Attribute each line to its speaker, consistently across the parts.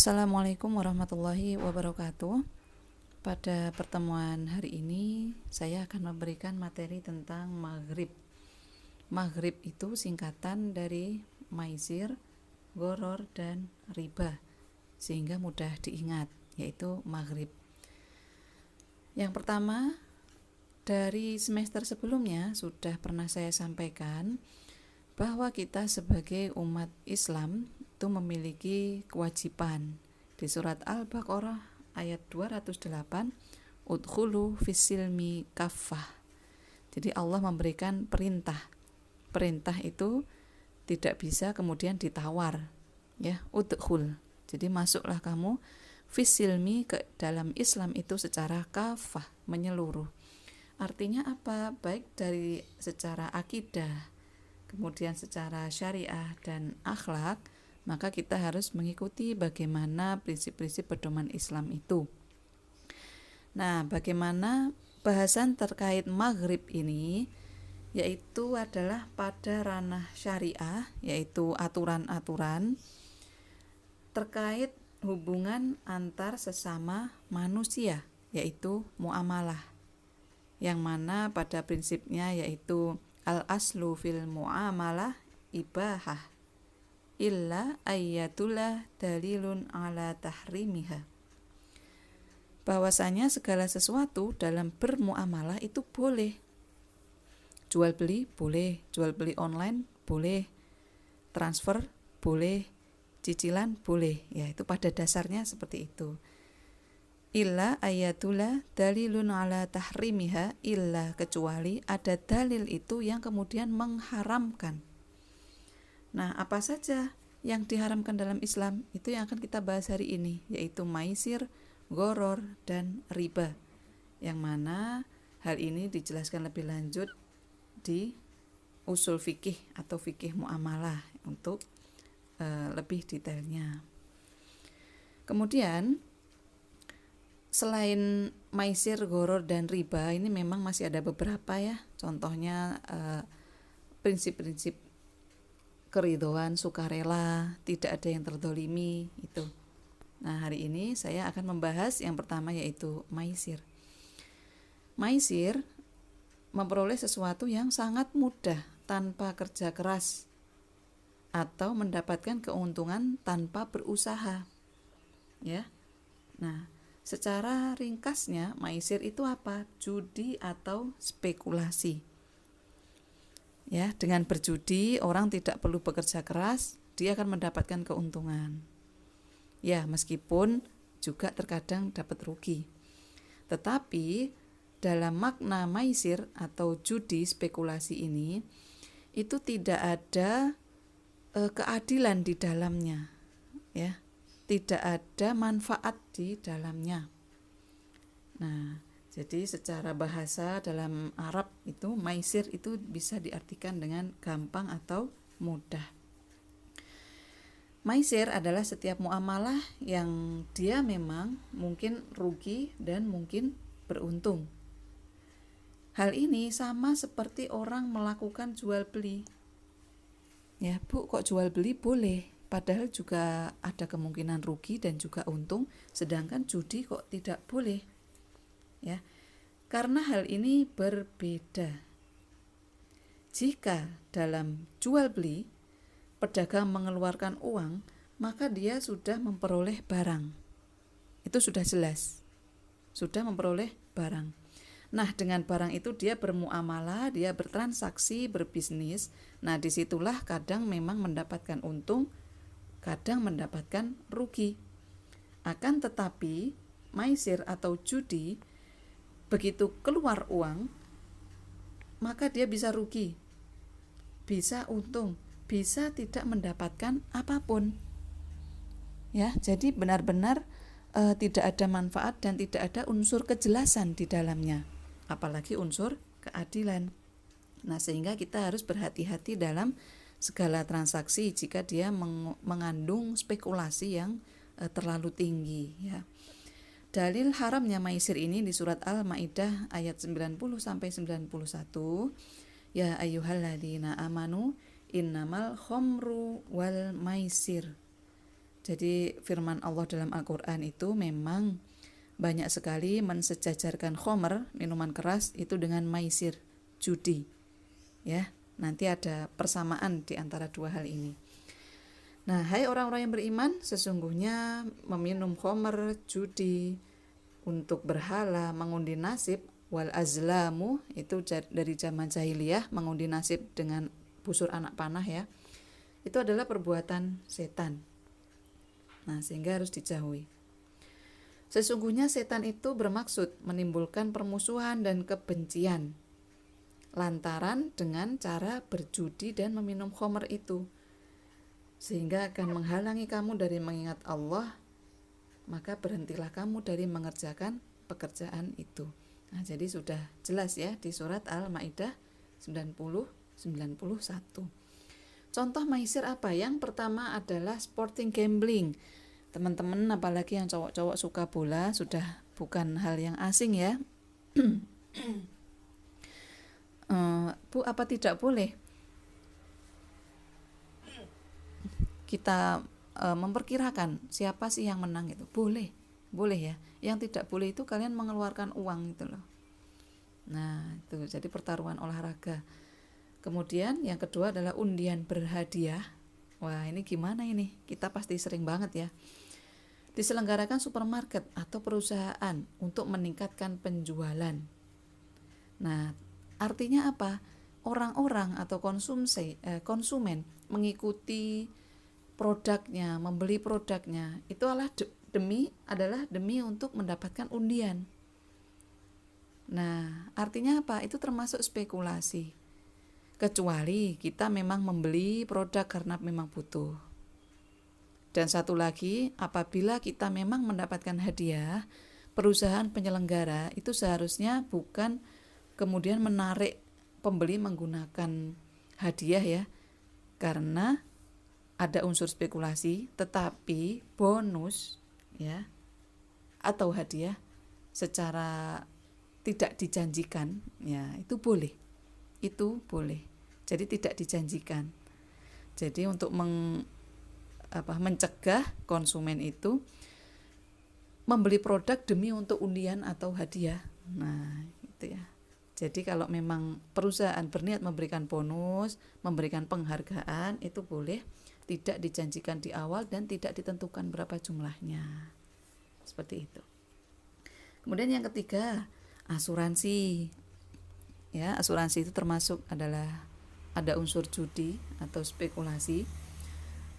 Speaker 1: Assalamualaikum warahmatullahi wabarakatuh. Pada pertemuan hari ini saya akan memberikan materi tentang maghrib. Maghrib itu singkatan dari maisir, goror, dan riba, sehingga mudah diingat, yaitu maghrib. Yang pertama, dari semester sebelumnya sudah pernah saya sampaikan bahwa kita sebagai umat Islam itu memiliki kewajiban. Di surat Al-Baqarah ayat 208, udkhulu fissilmi kaffah. Jadi Allah memberikan perintah. Perintah itu tidak bisa kemudian ditawar, ya, udkhul. Jadi masuklah kamu fissilmi, ke dalam Islam itu secara kafah, menyeluruh. Artinya apa? Baik dari secara akidah, kemudian secara syariah dan akhlak, maka kita harus mengikuti bagaimana prinsip-prinsip pedoman Islam itu. Nah, bagaimana bahasan terkait maghrib ini, yaitu adalah pada ranah syariah, yaitu aturan-aturan terkait hubungan antar sesama manusia, yaitu muamalah, yang mana pada prinsipnya yaitu al-aslu fil muamalah ibahah illa ayyatullah dalilun ala tahrimiha. Bahwasanya segala sesuatu dalam bermuamalah itu boleh. Jual beli boleh, jual beli online boleh, transfer boleh, cicilan boleh. Ya, itu pada dasarnya seperti itu. Illa ayatullah dalilun ala tahrimiha, illa kecuali ada dalil itu yang kemudian mengharamkan. Nah, apa saja yang diharamkan dalam Islam itu yang akan kita bahas hari ini, yaitu maisir, goror, dan riba, yang mana hal ini dijelaskan lebih lanjut di usul fikih atau fikih muamalah untuk lebih detailnya. Kemudian selain maisir, goror, dan riba, ini memang masih ada beberapa ya. Contohnya prinsip-prinsip keridhaan, sukarela, tidak ada yang terdolimi itu. Nah, hari ini saya akan membahas yang pertama, yaitu maisir. Maisir memperoleh sesuatu yang sangat mudah tanpa kerja keras atau mendapatkan keuntungan tanpa berusaha. Ya. Nah, secara ringkasnya, maisir itu apa? Judi atau spekulasi. Ya, dengan berjudi orang tidak perlu bekerja keras, dia akan mendapatkan keuntungan. Ya, meskipun juga terkadang dapat rugi. Tetapi dalam makna maisir atau judi spekulasi ini, itu tidak ada keadilan di dalamnya. Ya, tidak ada manfaat di dalamnya. Nah, jadi secara bahasa dalam Arab itu maisir itu bisa diartikan dengan gampang atau mudah. Maisir adalah setiap muamalah yang dia memang mungkin rugi dan mungkin beruntung. Hal ini sama seperti orang melakukan jual beli. Ya, Bu, kok jual beli boleh? Padahal juga ada kemungkinan rugi dan juga untung, sedangkan judi kok tidak boleh. Ya, karena hal ini berbeda. Jika dalam jual beli pedagang mengeluarkan uang, maka dia sudah memperoleh barang. Itu sudah jelas. Sudah memperoleh barang. Nah, dengan barang itu dia bermuamalah, dia bertransaksi, berbisnis. Nah, disitulah kadang memang mendapatkan untung, kadang mendapatkan rugi. Akan tetapi maisir atau judi, begitu keluar uang, maka dia bisa rugi, bisa untung, bisa tidak mendapatkan apapun. Ya, jadi benar-benar tidak ada manfaat dan tidak ada unsur kejelasan di dalamnya, apalagi unsur keadilan. Nah, sehingga kita harus berhati-hati dalam segala transaksi jika dia mengandung spekulasi yang terlalu tinggi, ya. Dalil haramnya maisir ini di surat Al-Maidah ayat 90-91. Ya ayyuhalladzina amanu innamal khamru wal maisir Jadi firman Allah dalam Al-Quran itu memang banyak sekali mensejajarkan khomer, minuman keras, itu dengan maisir, judi. Ya, nanti ada persamaan di antara dua hal ini. Nah, hai orang-orang yang beriman, sesungguhnya meminum khomer, judi, untuk berhala, mengundi nasib, wal azlamu, itu dari zaman jahiliyah, mengundi nasib dengan busur anak panah ya, itu adalah perbuatan setan. Nah, sehingga harus dijauhi. Sesungguhnya setan itu bermaksud menimbulkan permusuhan dan kebencian lantaran dengan cara berjudi dan meminum khomer itu, sehingga akan menghalangi kamu dari mengingat Allah, maka berhentilah kamu dari mengerjakan pekerjaan itu. Nah, jadi sudah jelas ya di surat Al-Maidah 90-91. Contoh maisir apa? Yang pertama adalah sporting gambling. Teman-teman apalagi yang cowok-cowok suka bola sudah bukan hal yang asing ya. Bu, apa tidak boleh kita memperkirakan siapa sih yang menang itu? Boleh ya. Yang tidak boleh itu kalian mengeluarkan uang itu loh. Nah, itu jadi pertaruhan olahraga. Kemudian yang kedua adalah undian berhadiah. Wah, ini gimana ini? Kita pasti sering banget ya. Diselenggarakan supermarket atau perusahaan untuk meningkatkan penjualan. Nah, artinya apa? Orang-orang atau konsumen mengikuti produknya, membeli produknya, itu adalah demi untuk mendapatkan undian. Nah, artinya apa? Itu termasuk spekulasi. Kecuali kita memang membeli produk karena memang butuh. Dan satu lagi, apabila kita memang mendapatkan hadiah, perusahaan penyelenggara itu seharusnya bukan kemudian menarik pembeli menggunakan hadiah ya, karena ada unsur spekulasi, tetapi bonus ya atau hadiah secara tidak dijanjikan ya itu boleh. Jadi tidak dijanjikan. Jadi untuk mencegah konsumen itu membeli produk demi untuk undian atau hadiah. Nah, itu ya. Jadi kalau memang perusahaan berniat memberikan bonus, memberikan penghargaan, itu boleh, tidak dijanjikan di awal dan tidak ditentukan berapa jumlahnya. Seperti itu. Kemudian yang ketiga, asuransi. Ya, asuransi itu termasuk adalah ada unsur judi atau spekulasi.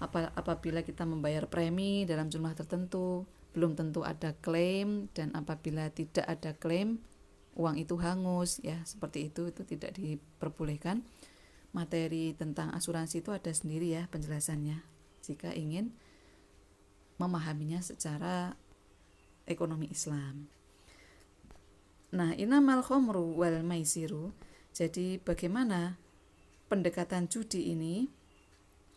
Speaker 1: Apabila kita membayar premi dalam jumlah tertentu, belum tentu ada klaim, dan apabila tidak ada klaim, uang itu hangus ya, seperti itu tidak diperbolehkan. Materi tentang asuransi itu ada sendiri ya penjelasannya jika ingin memahaminya secara ekonomi Islam. Nah, innamal khomru wal maisiru. Jadi bagaimana pendekatan judi ini?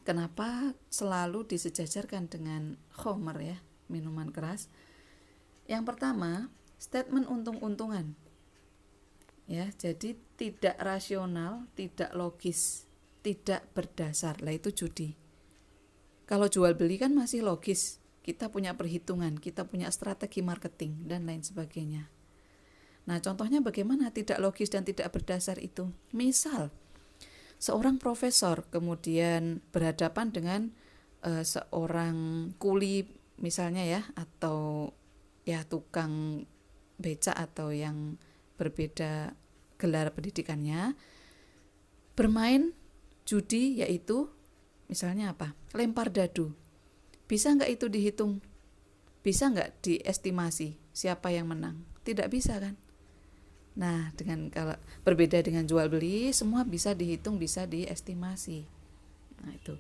Speaker 1: Kenapa selalu disejajarkan dengan khomer ya, minuman keras? Yang pertama, statement untung-untungan. Ya, jadi tidak rasional, tidak logis, tidak berdasar. Lah itu judi. Kalau jual beli kan masih logis. Kita punya perhitungan, kita punya strategi marketing dan lain sebagainya. Nah, contohnya bagaimana tidak logis dan tidak berdasar itu? Misal, seorang profesor kemudian berhadapan dengan seorang kuli misalnya ya, atau ya tukang beca atau yang berbeda gelar pendidikannya, bermain judi, yaitu misalnya apa? Lempar dadu. Bisa nggak itu dihitung? Bisa nggak diestimasi siapa yang menang? Tidak bisa kan? Nah, kalau berbeda dengan jual beli, semua bisa dihitung, bisa diestimasi. Nah, itu.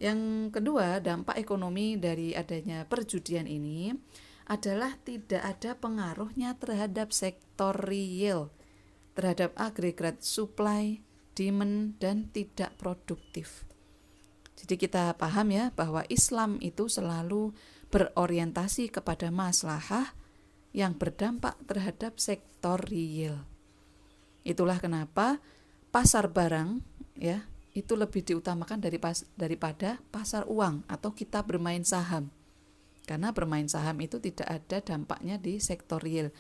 Speaker 1: Yang kedua, dampak ekonomi dari adanya perjudian ini adalah tidak ada pengaruhnya terhadap sektor real, terhadap agregat supply, demand, dan tidak produktif. Jadi kita paham ya bahwa Islam itu selalu berorientasi kepada maslahah yang berdampak terhadap sektor real. Itulah kenapa pasar barang ya itu lebih diutamakan daripada pasar uang atau kita bermain saham. Karena bermain saham itu tidak ada dampaknya di sektor real.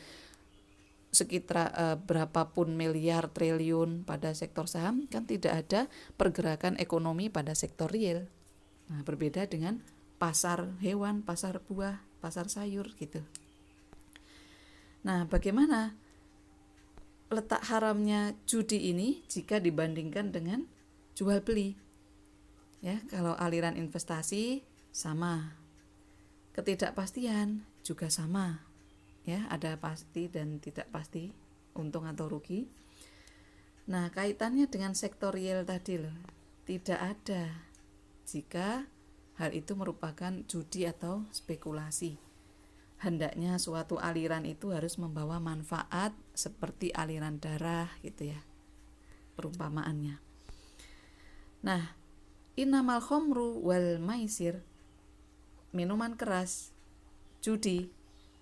Speaker 1: Sekitar berapapun miliar triliun pada sektor saham kan tidak ada pergerakan ekonomi pada sektor real. Nah, berbeda dengan pasar hewan, pasar buah, pasar sayur gitu. Nah, bagaimana letak haramnya judi ini jika dibandingkan dengan jual beli? Ya, kalau aliran investasi sama. Ketidakpastian juga sama. Ya, ada pasti dan tidak pasti, untung atau rugi. Nah, kaitannya dengan sektor real tadi loh, tidak ada jika hal itu merupakan judi atau spekulasi. Hendaknya suatu aliran itu harus membawa manfaat seperti aliran darah gitu ya, perumpamaannya. Nah, innamal khomru wal maisir, minuman keras, judi,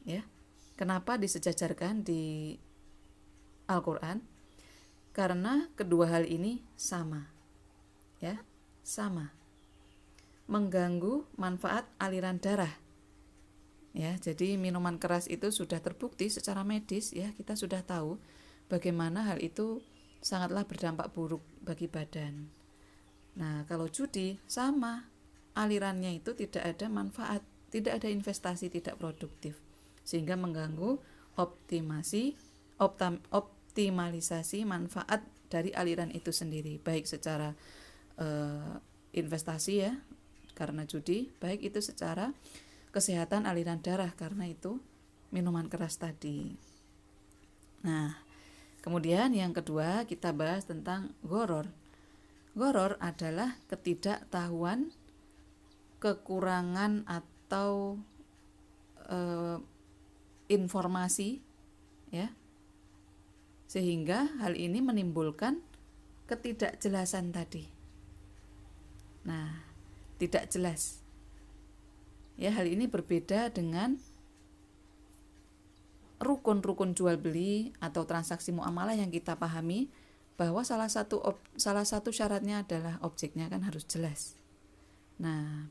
Speaker 1: ya. Kenapa disejajarkan di Al-Quran? Karena kedua hal ini sama, ya, sama, mengganggu manfaat aliran darah. Ya, jadi minuman keras itu sudah terbukti secara medis, ya, kita sudah tahu bagaimana hal itu sangatlah berdampak buruk bagi badan. Nah, kalau judi sama, alirannya itu tidak ada manfaat, tidak ada investasi, tidak produktif, sehingga mengganggu optimalisasi manfaat dari aliran itu sendiri, baik secara investasi ya karena judi, baik itu secara kesehatan aliran darah karena itu minuman keras tadi. Nah, kemudian yang kedua kita bahas tentang gharar. Gharar adalah ketidaktahuan, kekurangan atau informasi, ya, sehingga hal ini menimbulkan ketidakjelasan tadi. Nah, tidak jelas. Ya, hal ini berbeda dengan rukun-rukun jual beli atau transaksi muamalah yang kita pahami bahwa salah satu syaratnya adalah objeknya kan harus jelas. Nah,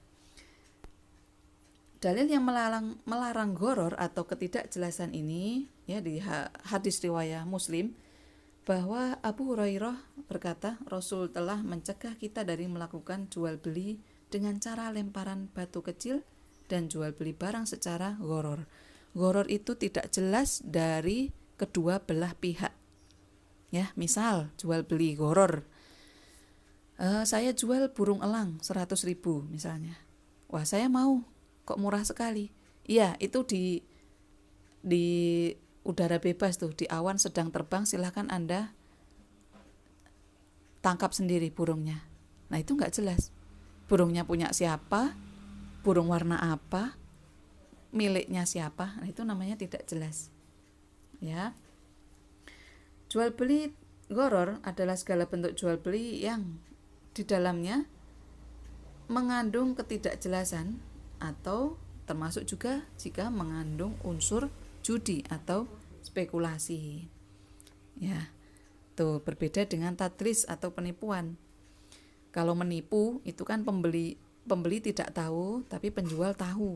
Speaker 1: dalil yang melarang gharar atau ketidakjelasan ini ya di hadis riwayat Muslim bahwa Abu Hurairah berkata Rasul telah mencegah kita dari melakukan jual beli dengan cara lemparan batu kecil dan jual beli barang secara gharar. Gharar itu tidak jelas dari kedua belah pihak. Ya, misal jual beli gharar. Saya jual burung elang 100.000 misalnya. Wah, saya mau, kok murah sekali. Iya, itu di udara bebas tuh, di awan sedang terbang, silahkan Anda tangkap sendiri burungnya. Nah, itu enggak jelas. Burungnya punya siapa? Burung warna apa, miliknya siapa, nah itu namanya tidak jelas. Ya, jual beli gharar adalah segala bentuk jual beli yang di dalamnya mengandung ketidakjelasan atau termasuk juga jika mengandung unsur judi atau spekulasi. Ya, tuh berbeda dengan tadlis atau penipuan. Kalau menipu itu kan pembeli tidak tahu, tapi penjual tahu.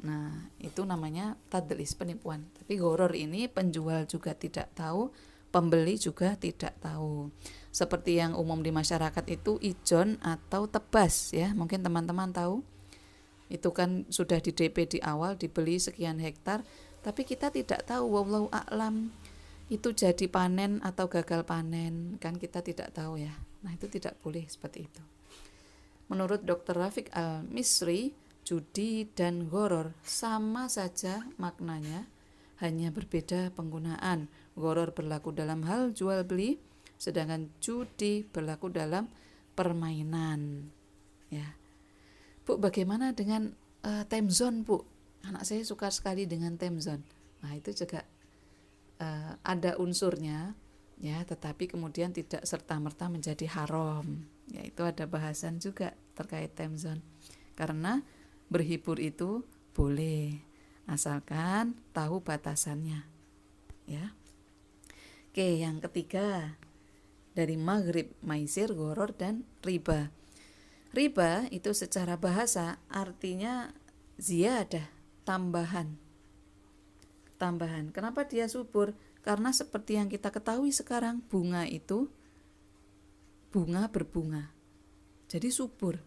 Speaker 1: Nah, itu namanya tadlis, penipuan. Tapi gharar ini penjual juga tidak tahu, pembeli juga tidak tahu. Seperti yang umum di masyarakat itu ijon atau tebas ya, mungkin teman-teman tahu. Itu kan sudah di DP di awal, dibeli sekian hektar, tapi kita tidak tahu, wallahu a'lam, itu jadi panen atau gagal panen, kan kita tidak tahu ya. Nah, itu tidak boleh seperti itu. Menurut Dr. Rafiq Al-Misri, judi dan gharar sama saja maknanya, hanya berbeda penggunaan. Gharar berlaku dalam hal jual beli, sedangkan judi berlaku dalam permainan. Ya, Bu, bagaimana dengan time zone, Bu? Anak saya suka sekali dengan time zone. Nah, itu juga ada unsurnya, ya, tetapi kemudian tidak serta-merta menjadi haram. Ya, itu ada bahasan juga terkait time zone. Karena berhibur itu boleh, asalkan tahu batasannya. Ya. Oke, yang ketiga dari maghrib, maisir, gharar dan riba. Riba itu secara bahasa artinya ziyadah tambahan. Kenapa dia subur? Karena seperti yang kita ketahui sekarang, bunga itu berbunga. Jadi subur.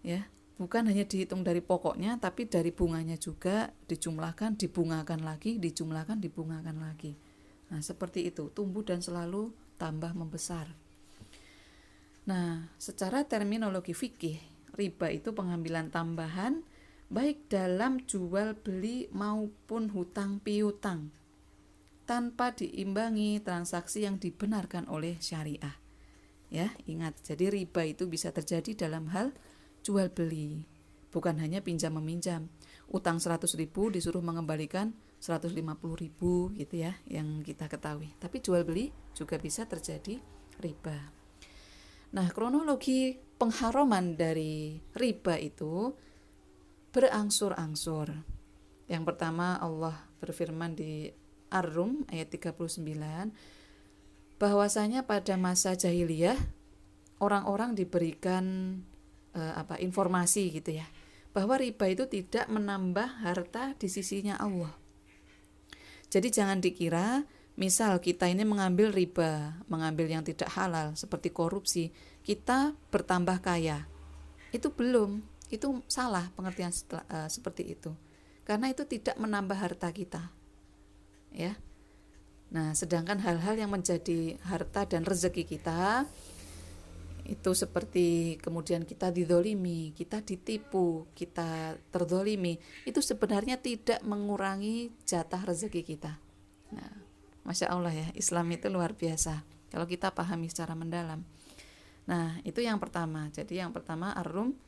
Speaker 1: Ya, bukan hanya dihitung dari pokoknya, tapi dari bunganya juga dijumlahkan, dibungakan lagi, dibungakan lagi. Nah, seperti itu, tumbuh dan selalu tambah membesar. Nah, secara terminologi fikih, riba itu pengambilan tambahan baik dalam jual beli maupun hutang piutang tanpa diimbangi transaksi yang dibenarkan oleh syariah. Ya, ingat, jadi riba itu bisa terjadi dalam hal jual beli, bukan hanya pinjam meminjam. Utang 100.000 disuruh mengembalikan 150.000 gitu ya, yang kita ketahui. Tapi jual beli juga bisa terjadi riba. Nah, kronologi pengharaman dari riba itu berangsur-angsur. Yang pertama, Allah berfirman di Ar-Rum ayat 39, bahwasanya pada masa jahiliyah orang-orang diberikan informasi gitu ya, bahwa riba itu tidak menambah harta di sisinya Allah. Jadi jangan dikira misal kita ini mengambil riba, mengambil yang tidak halal seperti korupsi, kita bertambah kaya. Itu belum, itu salah pengertian seperti itu. Karena itu tidak menambah harta kita. Ya. Nah, sedangkan hal-hal yang menjadi harta dan rezeki kita itu seperti kemudian kita didolimi, kita ditipu, kita terdolimi, itu sebenarnya tidak mengurangi jatah rezeki kita. Nah, Masya Allah ya, Islam itu luar biasa kalau kita pahami secara mendalam. Nah, itu yang pertama. Jadi yang pertama Ar-Rum,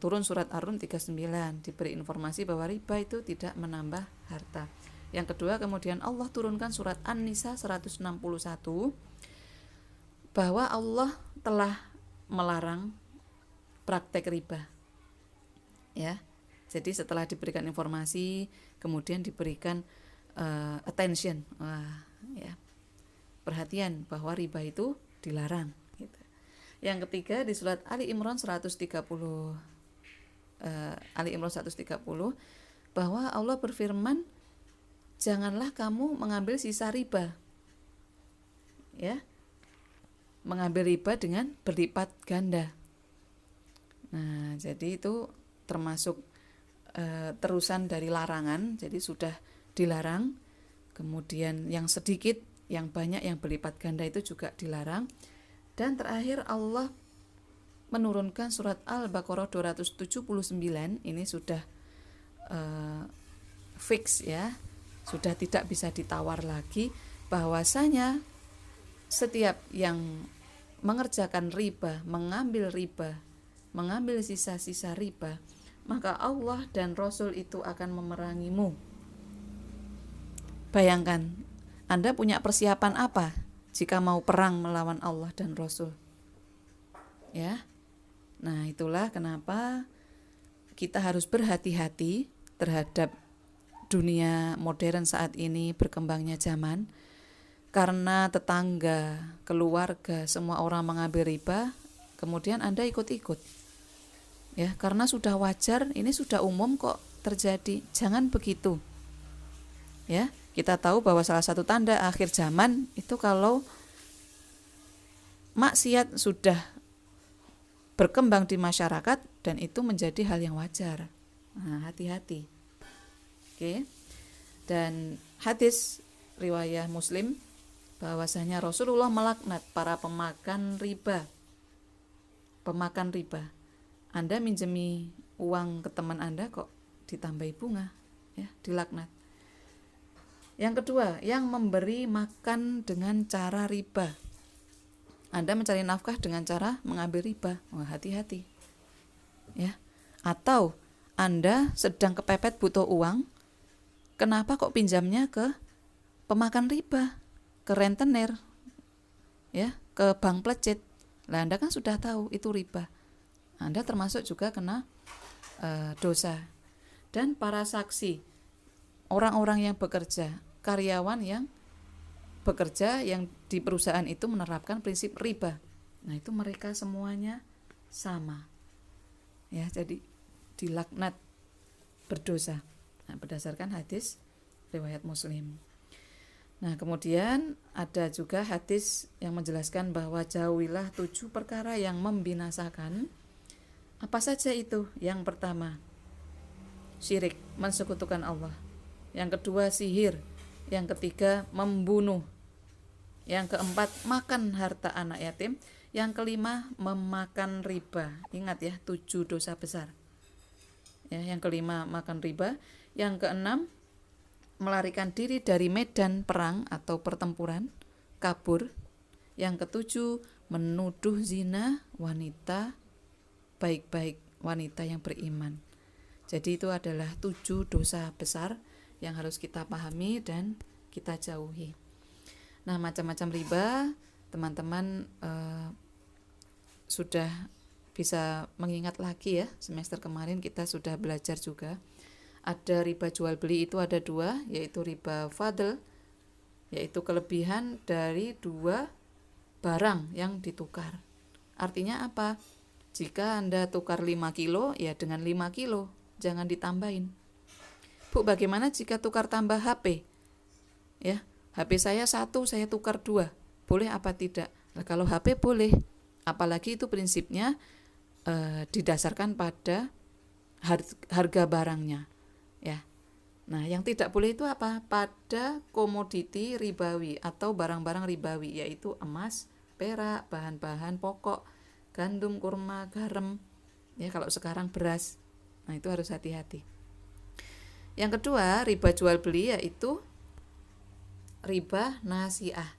Speaker 1: turun surat Ar-Rum 39, diberi informasi bahwa riba itu tidak menambah harta. Yang kedua, kemudian Allah turunkan surat An-Nisa 161 bahwa Allah telah melarang praktek riba. Ya. Jadi setelah diberikan informasi, kemudian diberikan attention, ya, perhatian bahwa riba itu dilarang. Gitu. Yang ketiga di surat Ali Imran 130, bahwa Allah berfirman, janganlah kamu mengambil sisa riba. Ya. Mengambil riba dengan berlipat ganda. Nah, jadi itu termasuk terusan dari larangan, jadi sudah dilarang. Kemudian yang sedikit, yang banyak, yang berlipat ganda itu juga dilarang. Dan terakhir Allah menurunkan surat Al-Baqarah 279, ini sudah fix ya, sudah tidak bisa ditawar lagi, bahwasanya setiap yang mengerjakan riba, mengambil sisa-sisa riba, maka Allah dan Rasul itu akan memerangimu. Bayangkan, Anda punya persiapan apa jika mau perang melawan Allah dan Rasul? Ya. Nah, itulah kenapa kita harus berhati-hati terhadap dunia modern saat ini, berkembangnya zaman. Karena tetangga, keluarga, semua orang mengambil riba, kemudian Anda ikut-ikut. Ya, karena sudah wajar, ini sudah umum kok terjadi. Jangan begitu. Ya, kita tahu bahwa salah satu tanda akhir zaman itu kalau maksiat sudah berkembang di masyarakat dan itu menjadi hal yang wajar. Nah, hati-hati. Oke. Dan hadis riwayat Muslim bahwasanya Rasulullah melaknat para pemakan riba. Anda minjemi uang ke teman Anda kok ditambahi bunga, ya, dilaknat. Yang kedua, yang memberi makan dengan cara riba. Anda mencari nafkah dengan cara mengambil riba. Wah, hati-hati. Ya. Atau Anda sedang kepepet butuh uang, kenapa kok pinjamnya ke pemakan riba? Ke rentenir, ya, ke bank plecit. Lah Anda kan sudah tahu itu riba. Anda termasuk juga kena dosa. Dan para saksi, orang-orang yang bekerja, karyawan yang bekerja yang di perusahaan itu menerapkan prinsip riba. Nah, itu mereka semuanya sama. Ya, jadi dilaknat berdosa. Nah, berdasarkan hadis riwayat Muslim. Nah, kemudian ada juga hadis yang menjelaskan bahwa jauhilah 7 perkara yang membinasakan. Apa saja itu? Yang pertama, syirik, mensekutukan Allah. Yang kedua, sihir. Yang ketiga, membunuh. Yang keempat, makan harta anak yatim. Yang kelima, memakan riba. Ingat ya, 7 dosa besar. Ya, yang kelima, makan riba. Yang keenam, melarikan diri dari medan perang atau pertempuran, kabur. Yang ketujuh, menuduh zina wanita baik-baik, wanita yang beriman. Jadi itu adalah 7 dosa besar yang harus kita pahami dan kita jauhi. Nah, macam-macam riba, teman-teman sudah bisa mengingat lagi ya, semester kemarin kita sudah belajar juga. Ada riba jual beli itu ada 2, yaitu riba fadl, yaitu kelebihan dari 2 barang yang ditukar. Artinya apa? Jika Anda tukar 5 kilo, ya dengan 5 kilo, jangan ditambahin. Bu, bagaimana jika tukar tambah HP? Ya, HP saya 1, saya tukar 2, boleh apa tidak? Nah, kalau HP boleh, apalagi itu prinsipnya didasarkan pada harga barangnya. Ya. Nah, yang tidak boleh itu apa? Pada komoditi ribawi atau barang-barang ribawi, yaitu emas, perak, bahan-bahan pokok, gandum, kurma, garam. Ya, kalau sekarang beras. Nah, itu harus hati-hati. Yang kedua, riba jual beli yaitu riba nasiah.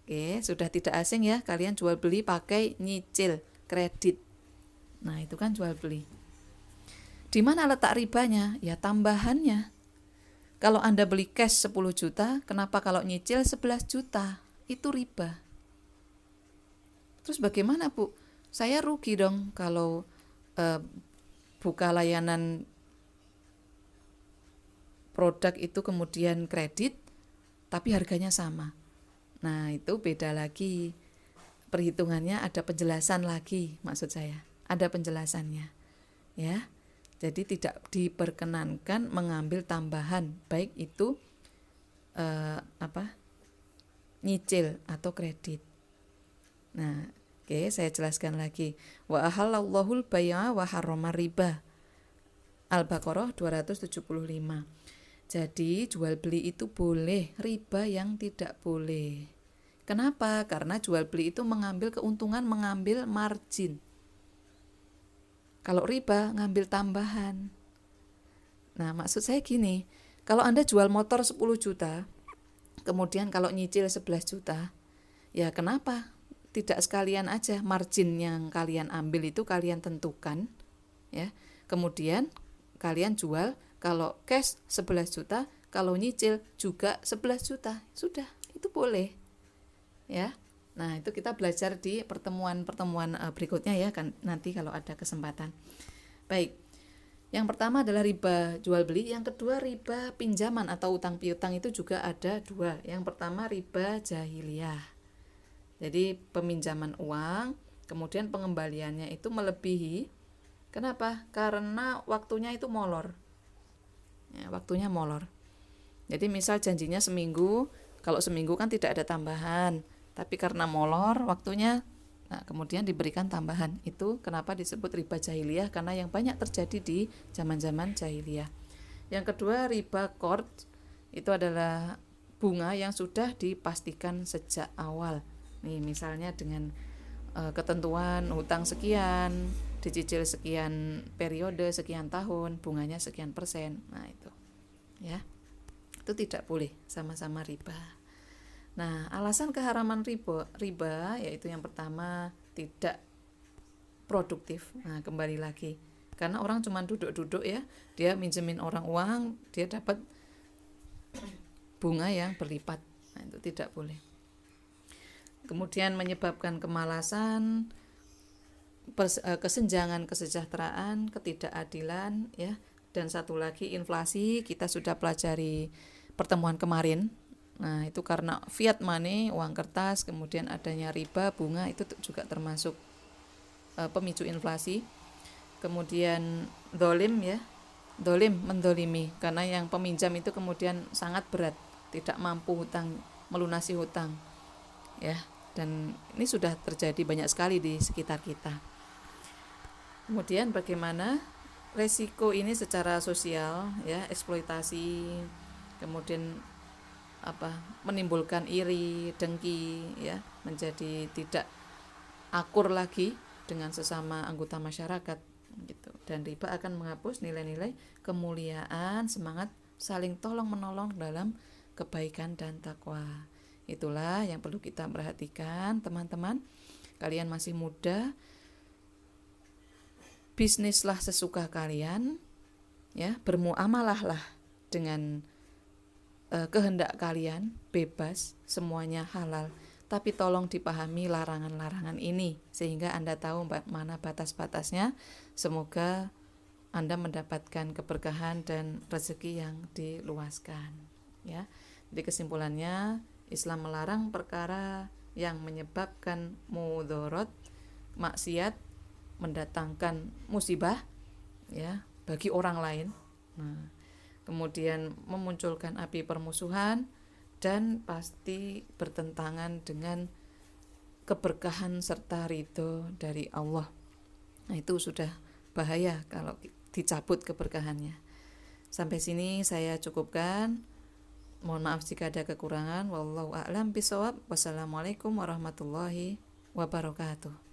Speaker 1: Oke, sudah tidak asing ya, kalian jual beli pakai nyicil, kredit. Nah, itu kan jual beli. Di mana letak ribanya? Ya tambahannya. Kalau Anda beli cash 10 juta, kenapa kalau nyicil 11 juta? Itu riba. Terus bagaimana, Bu? Saya rugi dong kalau buka layanan produk itu kemudian kredit, tapi harganya sama. Nah, itu beda lagi. Perhitungannya ada penjelasan lagi, maksud saya. Ada penjelasannya. Ya. Jadi tidak diperkenankan mengambil tambahan, baik itu nyicil atau kredit. Nah, oke, saya jelaskan lagi. Wa ahallallahul bai'a wa harrama riba. Al-Baqarah 275. Jadi jual beli itu boleh, riba yang tidak boleh. Kenapa? Karena jual beli itu mengambil keuntungan, mengambil margin. Kalau riba ngambil tambahan. Nah, maksud saya gini, kalau Anda jual motor 10 juta, kemudian kalau nyicil 11 juta, ya kenapa? Tidak sekalian aja margin yang kalian ambil itu kalian tentukan, ya. Kemudian kalian jual, kalau cash 11 juta, kalau nyicil juga 11 juta. Sudah, itu boleh. Ya. Nah, itu kita belajar di pertemuan-pertemuan berikutnya ya kan, nanti kalau ada kesempatan. Baik. Yang pertama adalah riba jual beli, yang kedua riba pinjaman atau utang piutang, itu juga ada 2. Yang pertama riba jahiliyah. Jadi peminjaman uang, kemudian pengembaliannya itu melebihi. Kenapa? Karena waktunya itu molor. Ya, waktunya molor. Jadi misal janjinya seminggu, kalau seminggu kan tidak ada tambahan, tapi karena molor waktunya, nah kemudian diberikan tambahan. Itu kenapa disebut riba jahiliyah, karena yang banyak terjadi di zaman-zaman jahiliyah. Yang kedua riba qard, itu adalah bunga yang sudah dipastikan sejak awal. Nih misalnya dengan ketentuan hutang sekian, dicicil sekian periode, sekian tahun, bunganya sekian persen. Nah itu ya, itu tidak boleh, sama-sama riba. Nah, alasan keharaman riba yaitu yang pertama tidak produktif. Nah, kembali lagi, karena orang cuma duduk-duduk ya, dia minjemin orang uang, dia dapat bunga yang berlipat. Nah, itu tidak boleh. Kemudian menyebabkan kemalasan, kesenjangan kesejahteraan, ketidakadilan ya. Dan satu lagi inflasi, kita sudah pelajari pertemuan kemarin. Nah, itu karena fiat money, uang kertas, kemudian adanya riba, bunga, itu juga termasuk pemicu inflasi. Kemudian dolim ya, mendolimi, karena yang peminjam itu kemudian sangat berat, tidak mampu melunasi hutang, ya. Dan ini sudah terjadi banyak sekali di sekitar kita. Kemudian bagaimana resiko ini secara sosial, ya, eksploitasi, kemudian menimbulkan iri, dengki, ya, menjadi tidak akur lagi dengan sesama anggota masyarakat gitu. Dan riba akan menghapus nilai-nilai kemuliaan, semangat saling tolong menolong dalam kebaikan dan takwa. Itulah yang perlu kita perhatikan, teman-teman. Kalian masih muda, bisnislah sesuka kalian, ya, bermuamalahlah dengan kehendak kalian, bebas, semuanya halal. Tapi tolong dipahami larangan-larangan ini sehingga Anda tahu mana batas-batasnya. Semoga Anda mendapatkan keberkahan dan rezeki yang diluaskan, ya. Jadi kesimpulannya, Islam melarang perkara yang menyebabkan mudorot, maksiat, mendatangkan musibah, ya, bagi orang lain. Nah, kemudian memunculkan api permusuhan dan pasti bertentangan dengan keberkahan serta ridho dari Allah. Nah, itu sudah bahaya kalau dicabut keberkahannya. Sampai sini saya cukupkan. Mohon maaf jika ada kekurangan. Wallahu a'lam bishawab. Wassalamualaikum warahmatullahi wabarakatuh.